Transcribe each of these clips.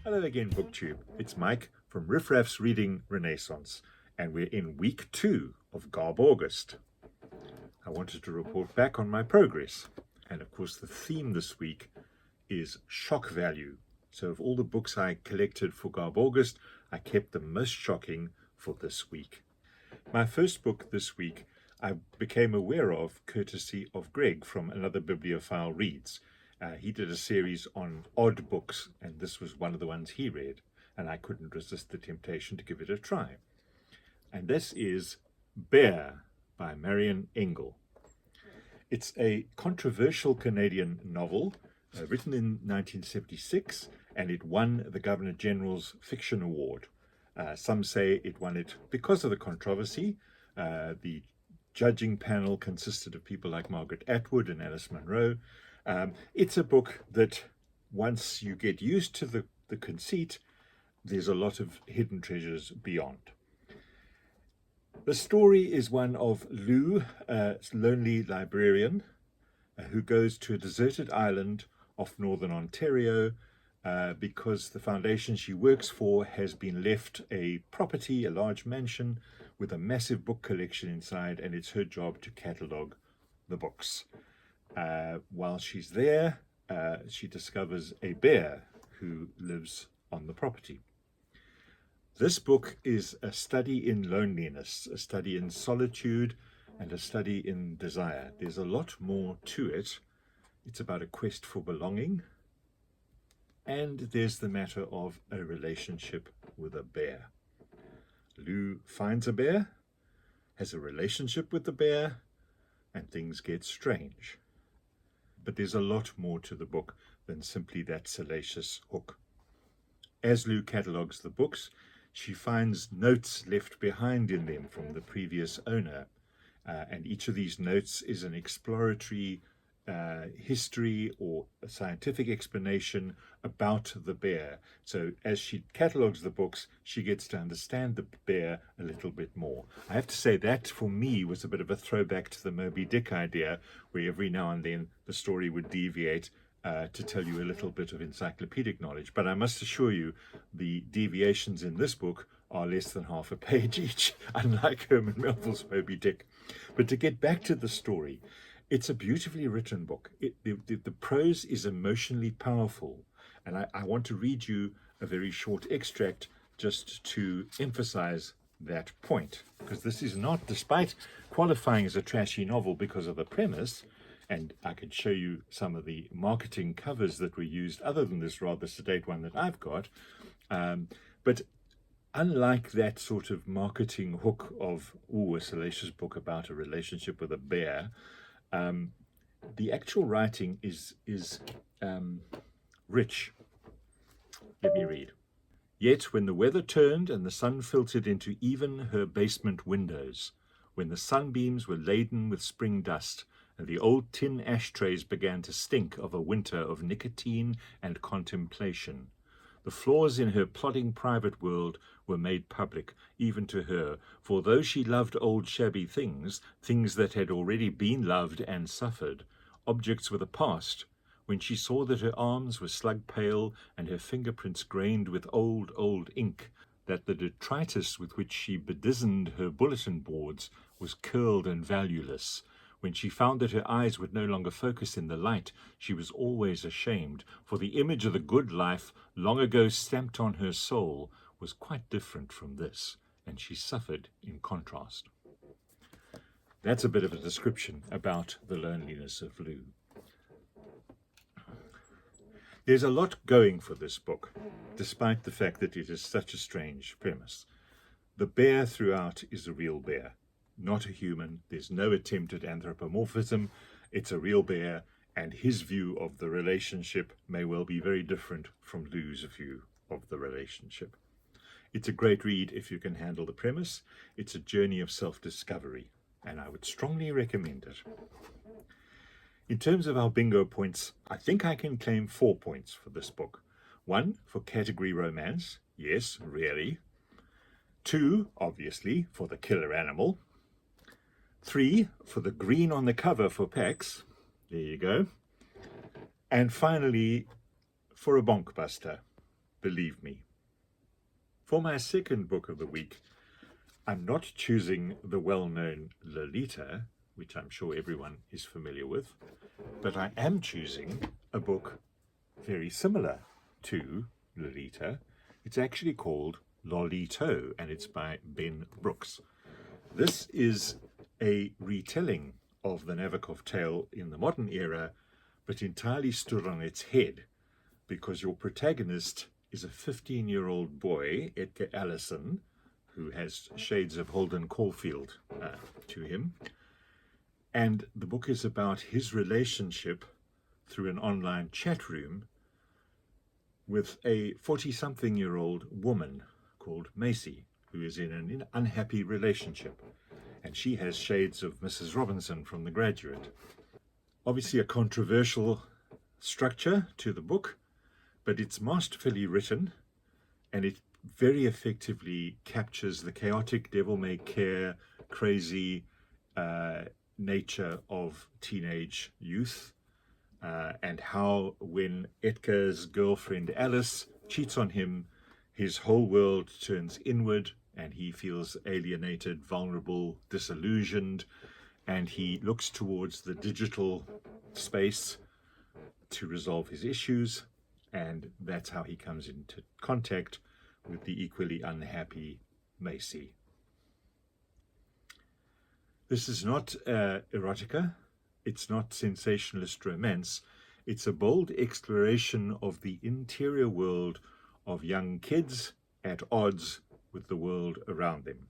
Hello again, BookTube. It's Mike from Riff Raff's Reading Renaissance, and we're in week 2 of GarbAugust. I wanted to report back on my progress, and of course the theme this week is shock value. So of all the books I collected for GarbAugust, I kept the most shocking for this week. My first book this week I became aware of courtesy of Greg from Another Bibliophile Reads. He did a series on odd books, and this was one of the ones he read, and I couldn't resist the temptation to give it a try. And this is Bear by Marian, Engel. It's a controversial Canadian novel written in 1976, and it won the Governor General's Fiction Award. Some say it won it because of the controversy. The judging panel consisted of people like Margaret Atwood and Alice Munro. It's a book that once you get used to the conceit, there's a lot of hidden treasures beyond. The story is one of Lou, a lonely librarian, who goes to a deserted island off northern Ontario because the foundation she works for has been left a property, a large mansion, with a massive book collection inside, and it's her job to catalogue the books. While she's there, she discovers a bear who lives on the property. This book is a study in loneliness, a study in solitude, and a study in desire. There's a lot more to it. It's about a quest for belonging, and there's the matter of a relationship with a bear. Lou finds a bear, has a relationship with the bear, and things get strange. But there's a lot more to the book than simply that salacious hook. As Lou catalogues the books, she finds notes left behind in them from the previous owner, and each of these notes is an exploratory history or a scientific explanation about the bear. So as she catalogues the books, she gets to understand the bear a little bit more. I have to say that for me was a bit of a throwback to the Moby Dick idea, where every now and then the story would deviate to tell you a little bit of encyclopedic knowledge. But I must assure you, the deviations in this book are less than half a page each, unlike Herman Melville's Moby Dick. But to get back to the story, it's a beautifully written book. The prose is emotionally powerful, and I want to read you a very short extract just to emphasize that point, because this is not, despite qualifying as a trashy novel because of the premise, and I could show you some of the marketing covers that were used other than this rather sedate one that I've got, but unlike that sort of marketing hook of, a salacious book about a relationship with a bear, the actual writing is rich. Let me read. Yet when the weather turned and the sun filtered into even her basement windows, when the sunbeams were laden with spring dust, and the old tin ashtrays began to stink of a winter of nicotine and contemplation, the flaws in her plodding private world were made public, even to her, for though she loved old shabby things, things that had already been loved and suffered, objects with a past, when she saw that her arms were slug-pale and her fingerprints grained with old ink, that the detritus with which she bedizened her bulletin boards was curled and valueless, when she found that her eyes would no longer focus in the light, she was always ashamed, for the image of the good life, long ago stamped on her soul, was quite different from this, and she suffered in contrast. That's a bit of a description about the loneliness of Lou. There's a lot going for this book, despite the fact that it is such a strange premise. The bear throughout is a real bear, not a human. There's no attempt at anthropomorphism. It's a real bear, and his view of the relationship may well be very different from Lou's view of the relationship. It's a great read if you can handle the premise. It's a journey of self-discovery, and I would strongly recommend it. In terms of our bingo points, I think I can claim 4 points for this book. 1 for category romance. Yes, really. 2, obviously, for the killer animal. 3 for the green on the cover for Pax. There you go. And finally, for a bonkbuster. believe me. For my second book of the week, I'm not choosing the well-known Lolito, which I'm sure everyone is familiar with, but I am choosing a book very similar to Lolito. It's actually called Lolito, and it's by Ben Brooks. This is a retelling of the Nabokov tale in the modern era, but entirely stood on its head, because your protagonist is a 15-year-old boy, Edgar Allison, who has shades of Holden Caulfield to him. And the book is about his relationship through an online chat room with a 40-something-year-old woman called Macy, who is in an unhappy relationship. And she has shades of Mrs. Robinson from The Graduate. Obviously a controversial structure to the book, but it's masterfully written, and it very effectively captures the chaotic, devil-may-care, crazy nature of teenage youth, and how when Edgar's girlfriend Alice cheats on him, his whole world turns inward and he feels alienated, vulnerable, disillusioned, and he looks towards the digital space to resolve his issues, and that's how he comes into contact with the equally unhappy Macy. This is not erotica, it's not sensationalist romance, it's a bold exploration of the interior world of young kids at odds with the world around them.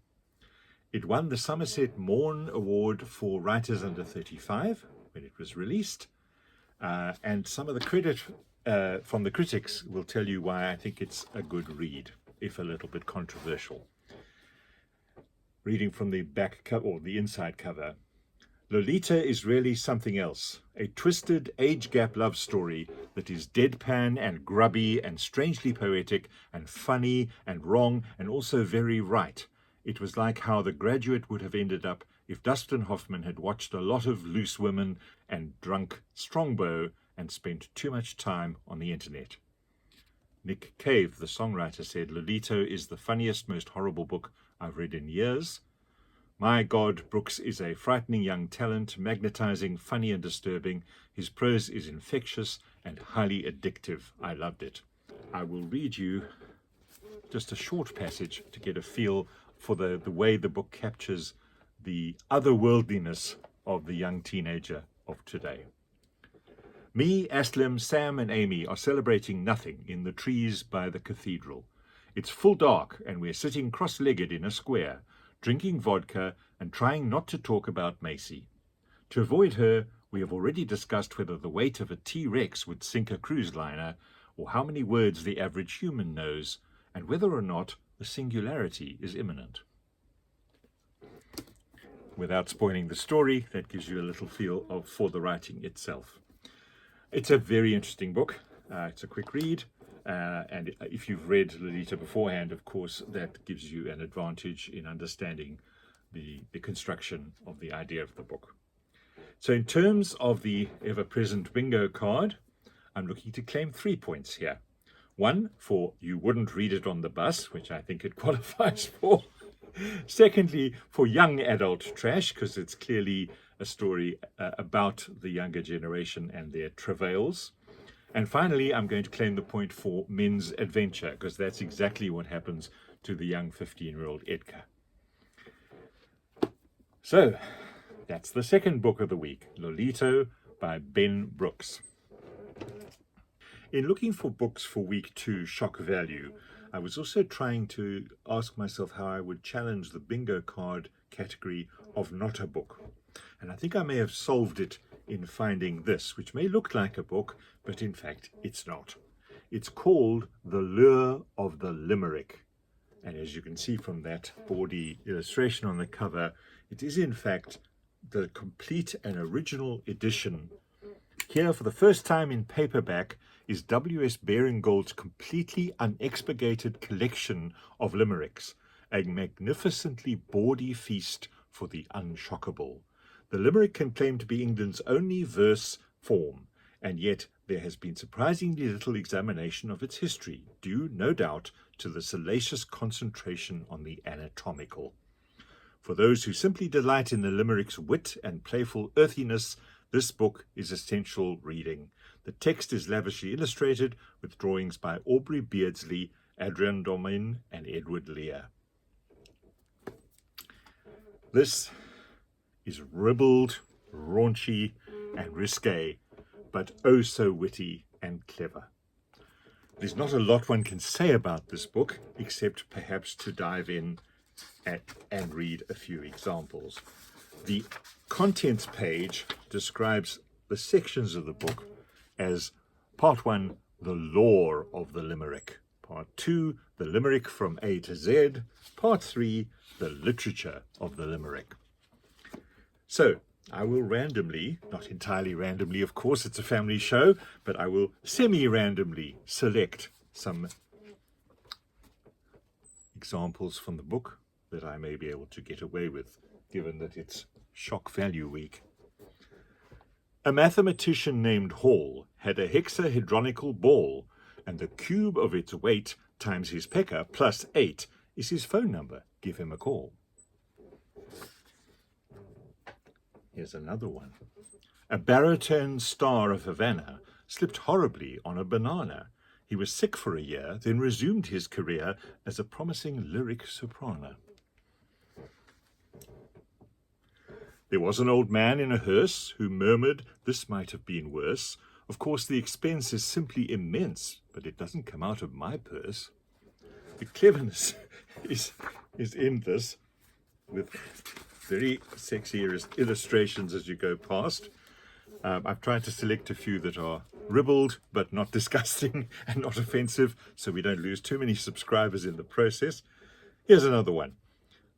It won the Somerset Maugham Award for Writers Under 35 when it was released, and some of the credit from the critics will tell you why I think it's a good read, if a little bit controversial. Reading from the back cover, or the inside cover, Lolita is really something else, a twisted age gap love story that is deadpan and grubby and strangely poetic and funny and wrong and also very right. It was like how The Graduate would have ended up if Dustin Hoffman had watched a lot of Loose Women and drunk Strongbow and spent too much time on the internet. Nick Cave, the songwriter, said, Lolito is the funniest, most horrible book I've read in years. My God, Brooks is a frightening young talent, magnetizing, funny and disturbing. His prose is infectious and highly addictive. I loved it. I will read you just a short passage to get a feel for the way the book captures the otherworldliness of the young teenager of today. Me, Aslam, Sam and Amy are celebrating nothing in the trees by the cathedral. It's full dark and we're sitting cross-legged in a square, drinking vodka and trying not to talk about Macy. To avoid her, we have already discussed whether the weight of a T-Rex would sink a cruise liner, or how many words the average human knows, and whether or not the singularity is imminent. Without spoiling the story, that gives you a little feel for the writing itself. It's a very interesting book. It's a quick read. And if you've read Lolita beforehand, of course, that gives you an advantage in understanding the construction of the idea of the book. So in terms of the ever-present bingo card, I'm looking to claim 3 points here. 1, for you wouldn't read it on the bus, which I think it qualifies for. Secondly, for young adult trash, because it's clearly a story about the younger generation and their travails. And finally, I'm going to claim the point for men's adventure, because that's exactly what happens to the young 15-year-old Edgar. So, that's the second book of the week, Lolito by Ben Brooks. In looking for books for week 2 shock value, I was also trying to ask myself how I would challenge the bingo card category of not a book. And I think I may have solved it in finding this, which may look like a book, but in fact it's not. It's called The Lure of the Limerick. And as you can see from that bawdy illustration on the cover, it is in fact the complete and original edition. Here for the first time in paperback is W.S. Baring-Gould's completely unexpurgated collection of limericks, a magnificently bawdy feast for the unshockable. The limerick can claim to be England's only verse form, and yet there has been surprisingly little examination of its history, due, no doubt, to the salacious concentration on the anatomical. For those who simply delight in the limerick's wit and playful earthiness, this book is essential reading. The text is lavishly illustrated with drawings by Aubrey Beardsley, Adrian Domin, and Edward Lear. This is ribald, raunchy, and risque, but oh so witty and clever. There's not a lot one can say about this book, except perhaps to dive in and read a few examples. The contents page describes the sections of the book as Part 1, the lore of the limerick. Part 2, the limerick from A to Z. Part 3, the literature of the limerick. So, I will randomly, not entirely randomly, of course, it's a family show, but I will semi-randomly select some examples from the book that I may be able to get away with, given that it's shock value week. A mathematician named Hall had a hexahedronical ball, and the cube of its weight times his pecker plus 8 is his phone number. Give him a call. Here's another one. A baritone star of Havana slipped horribly on a banana. He was sick for a year, then resumed his career as a promising lyric soprano. There was an old man in a hearse who murmured, "This might have been worse. Of course, the expense is simply immense, but it doesn't come out of my purse." The cleverness is in this, with very sexy illustrations as you go past. I've tried to select a few that are ribald, but not disgusting and not offensive, so we don't lose too many subscribers in the process. Here's another one.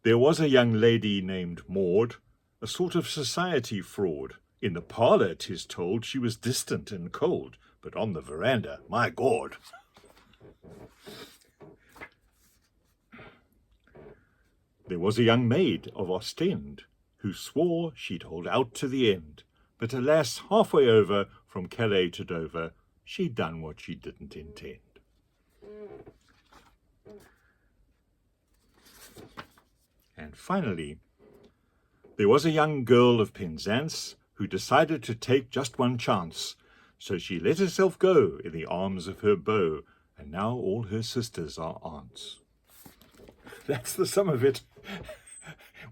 There was a young lady named Maud, a sort of society fraud. In the parlour, 'tis told, she was distant and cold, but on the veranda, my God! There was a young maid of Ostend who swore she'd hold out to the end, but alas, halfway over from Calais to Dover, she'd done what she didn't intend. And finally, there was a young girl of Penzance who decided to take just one chance, so she let herself go in the arms of her beau, and now all her sisters are aunts. That's the sum of it.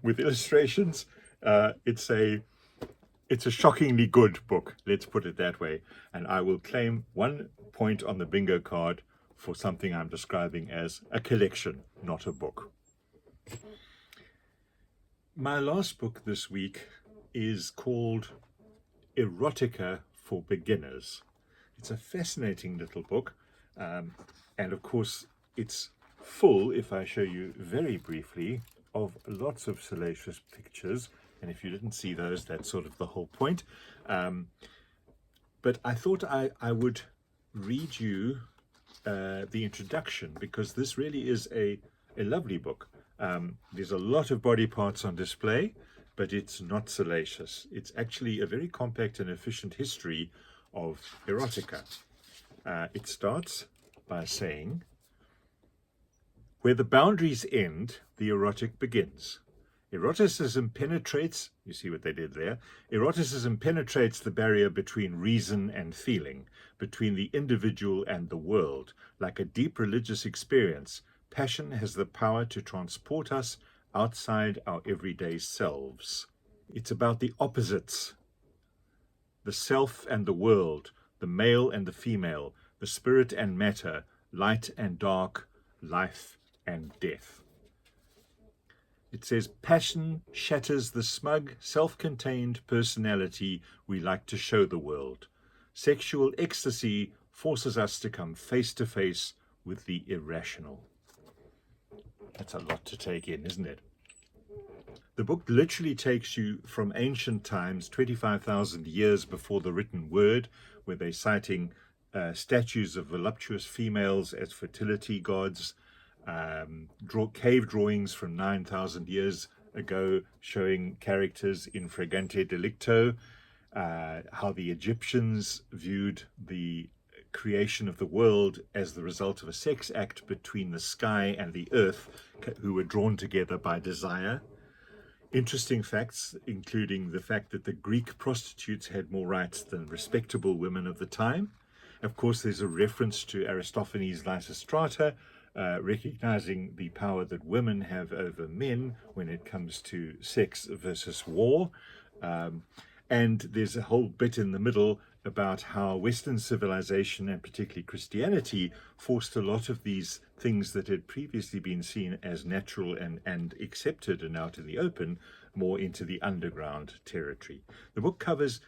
With illustrations, it's a shockingly good book, let's put it that way, and I will claim 1 point on the bingo card for something I'm describing as a collection, not a book. My last book this week is called Erotica for Beginners. It's a fascinating little book, and of course it's full, if I show you very briefly, of lots of salacious pictures, and if you didn't see those, that's sort of the whole point. But I thought I would read you the introduction, because this really is a lovely book. There's a lot of body parts on display, but it's not salacious. It's actually a very compact and efficient history of erotica. It starts by saying, "Where the boundaries end, the erotic begins. Eroticism penetrates," you see what they did there, "eroticism penetrates the barrier between reason and feeling, between the individual and the world. Like a deep religious experience, passion has the power to transport us outside our everyday selves. It's about the opposites, the self and the world, the male and the female, the spirit and matter, light and dark, life and death." It says, "Passion shatters the smug, self-contained personality we like to show the world. Sexual ecstasy forces us to come face to face with the irrational." That's a lot to take in, isn't it? The book literally takes you from ancient times, 25,000 years before the written word, where they're citing statues of voluptuous females as fertility gods, cave drawings from 9,000 years ago showing characters in fragante delicto, how the Egyptians viewed the creation of the world as the result of a sex act between the sky and the earth, who were drawn together by desire. Interesting facts, including the fact that the Greek prostitutes had more rights than respectable women of the time. Of course, there's a reference to Aristophanes' Lysistrata, recognizing the power that women have over men when it comes to sex versus war. And there's a whole bit in the middle about how Western civilization, and particularly Christianity, forced a lot of these things that had previously been seen as natural and accepted and out in the open, more into the underground territory. The book covers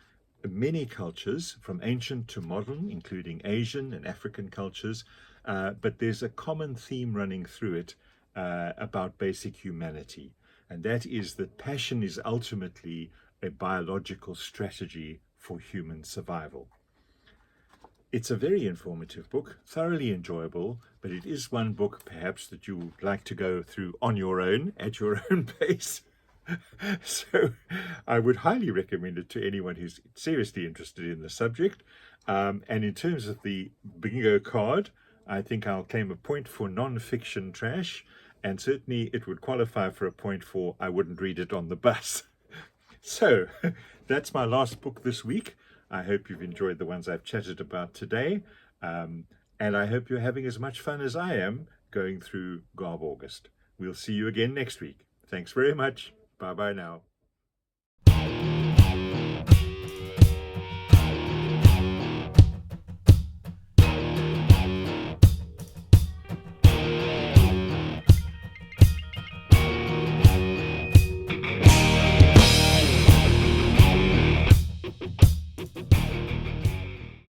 many cultures, from ancient to modern, including Asian and African cultures, but there's a common theme running through it about basic humanity, and that is that passion is ultimately a biological strategy for human survival. It's a very informative book, thoroughly enjoyable, but it is one book perhaps that you would like to go through on your own, at your own pace. So I would highly recommend it to anyone who's seriously interested in the subject. And in terms of the bingo card, I think I'll claim a point for non-fiction trash, and certainly it would qualify for a point for I wouldn't read it on the bus. So that's my last book this week. I hope you've enjoyed the ones I've chatted about today. And I hope you're having as much fun as I am going through GarbAugust. We'll see you again next week. Thanks very much. Bye-bye now.